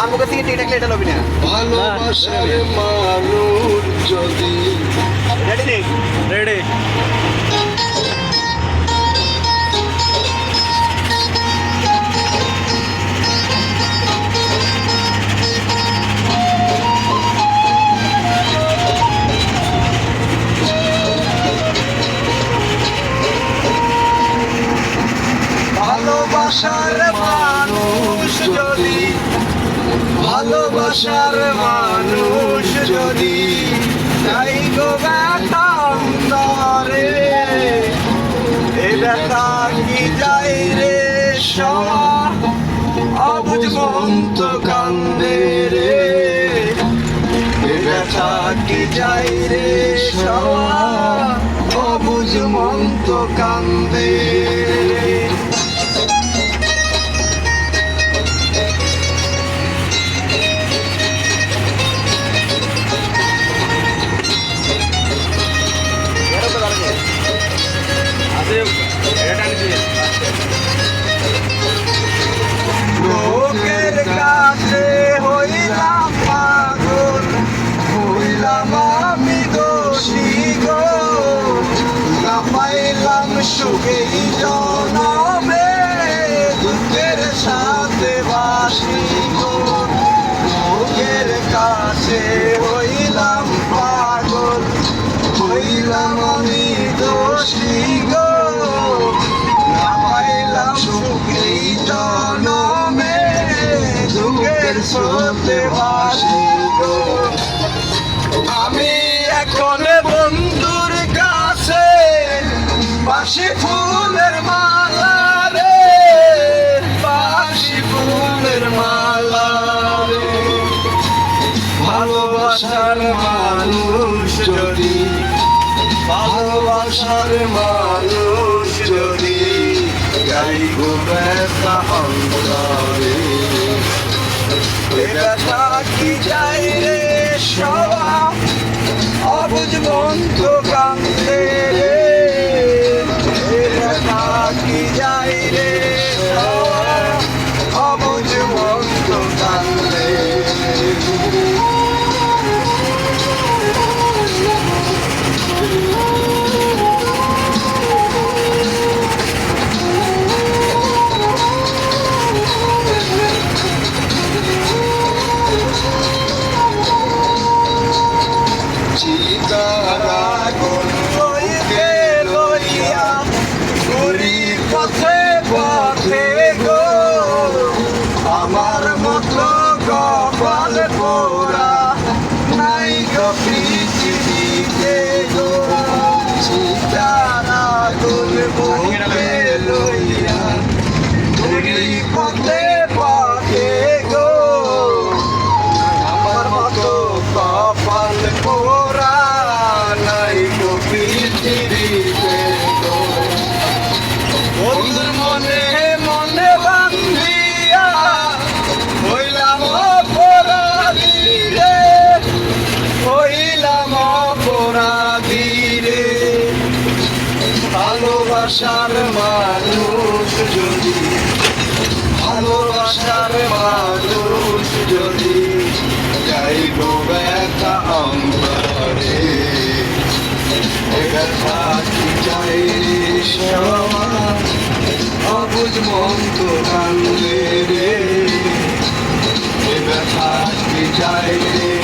আমার মুখে থেকে টিকটাকলে এটা লবি না ভালোবাসার মানুষ যদি রেডি নেই রেডি ভালোবাসার মানুষ যদি ভালোবাসার মানুষ যদি তাই গো ব্যথা অন্তরে এ ব্যথা কি যাই রে সওয়া অবুঝ মন্ত কান্দে রে এ ব্যথা কি যাই রে সওয়া অবুঝ মন্ত কান্দে লোকের কাছে হইলাম পাগল হইলাম আমি দোষী গো না পাইলাম সুখে জনমে দুঃখের সাথে বাসি গো লোকের কাছে হইলাম পাগল হইলাম আমি দোষী গো না পাইলাম সুখে জনমে দুঃখের সাথে বাসি গো আমি এখন বন্ধুর কাছে বাসি ফুলের মালা রে বাসি ফুলের মালা রে ভালোবাসার মানুষ যদি ভালোবাসার মানুষ যদি গাই গো ব্যথা অন্তরে এ ব্যথা কি যাই রে সওয়া অবুঝ মন্ত কান্দে রে এ ব্যথা কি যাই রে সওয়া অবুঝ মন্ত কান্দে চিতার আগুন লইতে লইয়া ঘুরি পথে পথে গো আমার মতো কপাল পোড়া নাই গো পৃথিবীতে গো চিতার আগুন বুকে লইয়া ঘুরি পথে পথে গো আমার মতো কপাল পোড়া নাই গো পৃথিবীতে গো বন্ধুর মনে মনে বান্ধিয়া হইলাম অপরাধী রে হইলাম অপরাধী রে ভালোবাসার মানুষ যদি ভালোবাসার মানুষ যদি যাই গো ব্যথা অন্তরে এ ব্যথা কি যাই সওয়া অবুঝ মন্ত কান্দে রে এ ব্যথা কি যাই রে